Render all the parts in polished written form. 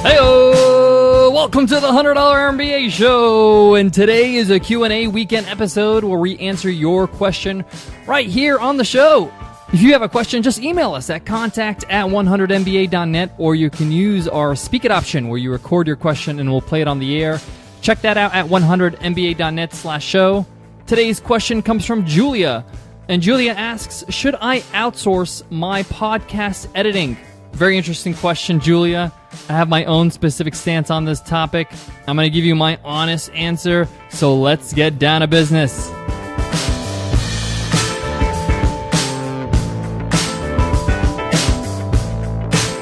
Heyo! Welcome to the $100 MBA Show, and today is a Q&A weekend episode where we answer your question right here on the show. If you have a question, just email us at contact@100mba.net, or you can use our Speak It option where you record your question and we'll play it on the air. Check that out at 100mba.net/show. Today's question comes from Julia, and Julia asks, should I outsource my podcast editing? Very interesting question, Julia. I have my own specific stance on this topic. I'm going to give you my honest answer, so let's get down to business.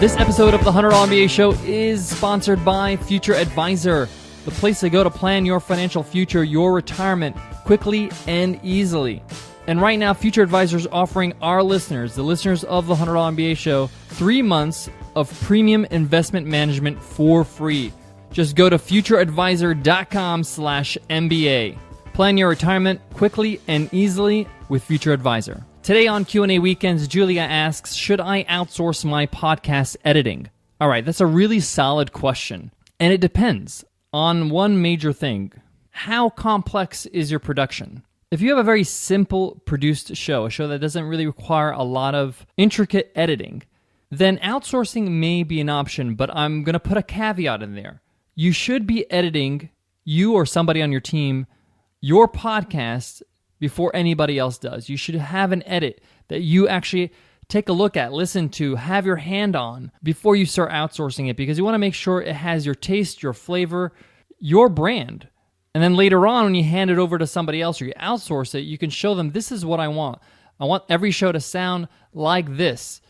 This episode of the $100 MBA Show is sponsored by Future Advisor, the place to go to plan your financial future, your retirement, quickly and easily. And right now, Future Advisor is offering our listeners, the listeners of the $100 MBA Show, 3 months of premium investment management for free. Just go to futureadvisor.com/MBA. Plan your retirement quickly and easily with Future Advisor. Today on Q&A Weekends, Julia asks, should I outsource my podcast editing? All right, that's a really solid question. And it depends on one major thing. How complex is your production? If you have a very simple produced show, a show that doesn't really require a lot of intricate editing, then outsourcing may be an option, but I'm going to put a caveat in there. You should be editing, you or somebody on your team, your podcast before anybody else does. You should have an edit that you actually take a look at, listen to, have your hand on before you start outsourcing it, because you want to make sure it has your taste, your flavor, your brand. And then later on, when you hand it over to somebody else or you outsource it, you can show them, this is what I want. I want every show to sound like this.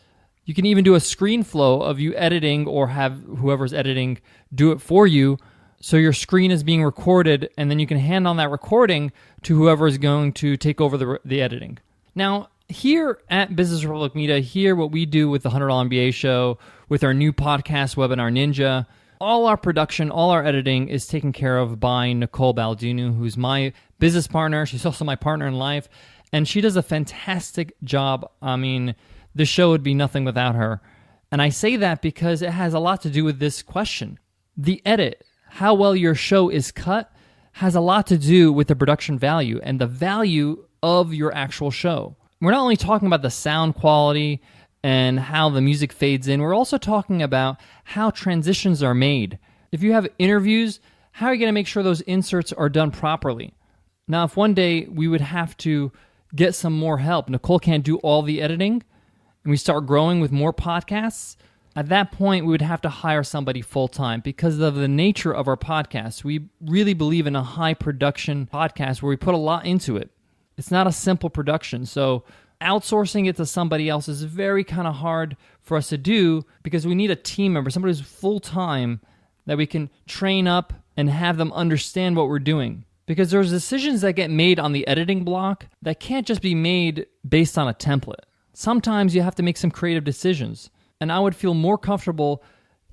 You can even do a screen flow of you editing, or have whoever's editing do it for you, so your screen is being recorded, and then you can hand on that recording to whoever is going to take over the editing. Now, here at Business Republic Media, here what we do with the $100 MBA Show, with our new podcast, Webinar Ninja, all our production, all our editing is taken care of by Nicole Baldino, who's my business partner. She's also my partner in life, and she does a fantastic job. I mean, the show would be nothing without her. And I say that because it has a lot to do with this question. The edit, how well your show is cut, has a lot to do with the production value and the value of your actual show. We're not only talking about the sound quality and how the music fades in, we're also talking about how transitions are made. If you have interviews, how are you going to make sure those inserts are done properly? Now, if one day we would have to get some more help, Nicole can't do all the editing, and we start growing with more podcasts, at that point we would have to hire somebody full-time because of the nature of our podcast. We really believe in a high production podcast where we put a lot into it. It's not a simple production, so outsourcing it to somebody else is very kind of hard for us to do because we need a team member, somebody who's full-time that we can train up and have them understand what we're doing. Because there's decisions that get made on the editing block that can't just be made based on a template. Sometimes you have to make some creative decisions. And I would feel more comfortable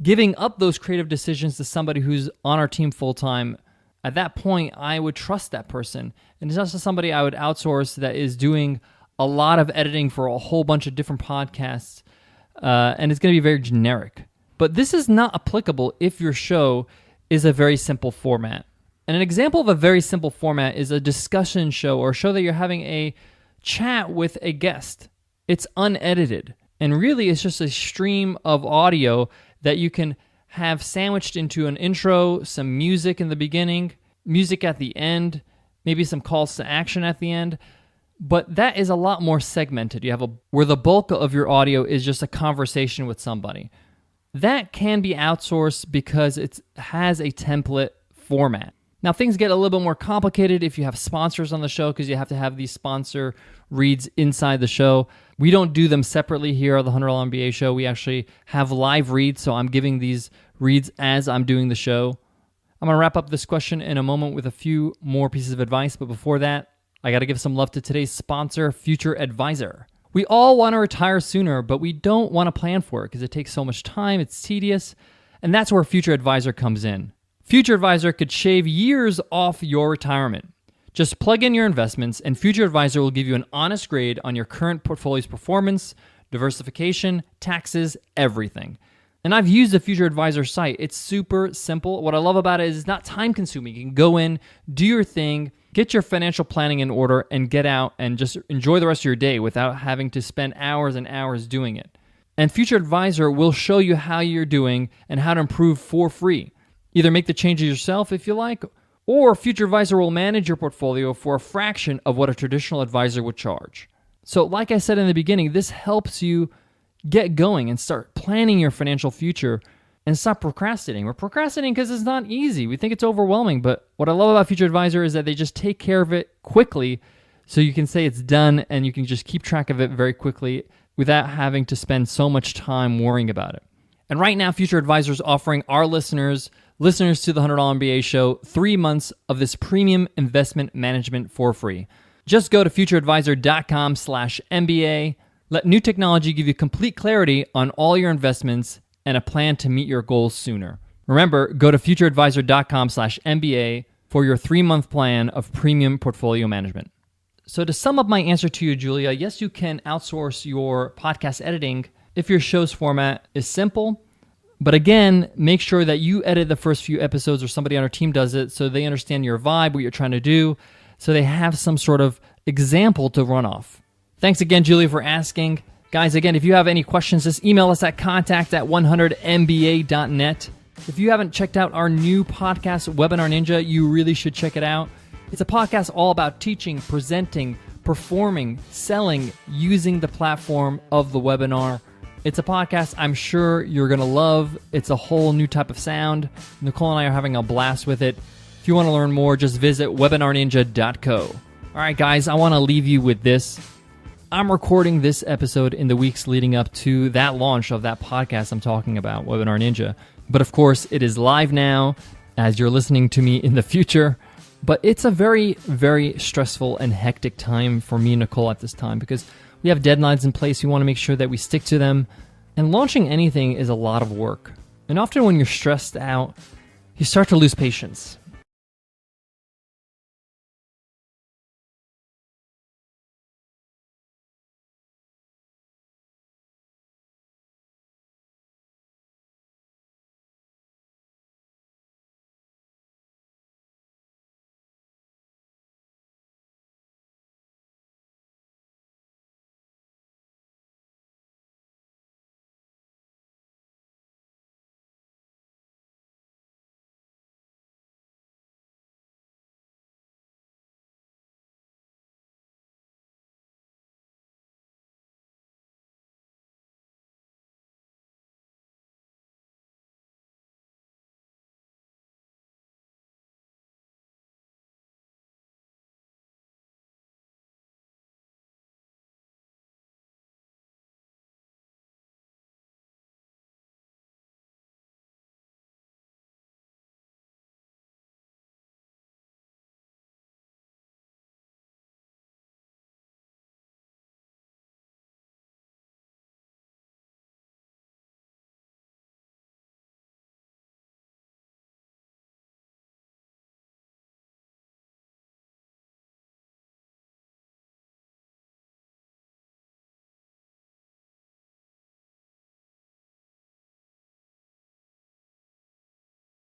giving up those creative decisions to somebody who's on our team full-time. At that point, I would trust that person. And it's not just somebody I would outsource that is doing a lot of editing for a whole bunch of different podcasts, and it's going to be very generic. But this is not applicable if your show is a very simple format. And an example of a very simple format is a discussion show or a show that you're having a chat with a guest. It's unedited, and really it's just a stream of audio that you can have sandwiched into an intro, some music in the beginning, music at the end, maybe some calls to action at the end. But that is a lot more segmented. You have where the bulk of your audio is just a conversation with somebody. That can be outsourced because it has a template format. Now, things get a little bit more complicated if you have sponsors on the show because you have to have these sponsor reads inside the show. We don't do them separately here at the $100 MBA Show. We actually have live reads, so I'm giving these reads as I'm doing the show. I'm going to wrap up this question in a moment with a few more pieces of advice, but before that, I got to give some love to today's sponsor, Future Advisor. We all want to retire sooner, but we don't want to plan for it because it takes so much time, it's tedious, and that's where Future Advisor comes in. Future Advisor could shave years off your retirement. Just plug in your investments, and Future Advisor will give you an honest grade on your current portfolio's performance, diversification, taxes, everything. And I've used the Future Advisor site. It's super simple. What I love about it is it's not time consuming. You can go in, do your thing, get your financial planning in order, and get out and just enjoy the rest of your day without having to spend hours and hours doing it. And Future Advisor will show you how you're doing and how to improve for free. Either make the changes yourself if you like, or Future Advisor will manage your portfolio for a fraction of what a traditional advisor would charge. So like I said in the beginning, this helps you get going and start planning your financial future and stop procrastinating. We're procrastinating because it's not easy. We think it's overwhelming, but what I love about Future Advisor is that they just take care of it quickly so you can say it's done and you can just keep track of it very quickly without having to spend so much time worrying about it. And right now, Future Advisor is offering our listeners to the $100 MBA show 3 months of this premium investment management for free. Just go to futureadvisor.com/MBA. Let new technology give you complete clarity on all your investments and a plan to meet your goals sooner. Remember, go to futureadvisor.com/MBA for your 3-month plan of premium portfolio management. So to sum up my answer to you, Julia, yes, you can outsource your podcast editing if your show's format is simple. But again, make sure that you edit the first few episodes or somebody on our team does it so they understand your vibe, what you're trying to do, so they have some sort of example to run off. Thanks again, Julia, for asking. Guys, again, if you have any questions, just email us at contact@100mba.net. If you haven't checked out our new podcast, Webinar Ninja, you really should check it out. It's a podcast all about teaching, presenting, performing, selling, using the platform of the webinar. It's a podcast I'm sure you're going to love. It's a whole new type of sound. Nicole and I are having a blast with it. If you want to learn more, just visit webinarninja.co. All right, guys, I want to leave you with this. I'm recording this episode in the weeks leading up to that launch of that podcast I'm talking about, Webinar Ninja. But of course, it is live now as you're listening to me in the future. But it's a very, very stressful and hectic time for me and Nicole at this time because we have deadlines in place. We want to make sure that we stick to them. And launching anything is a lot of work. And often when you're stressed out, you start to lose patience.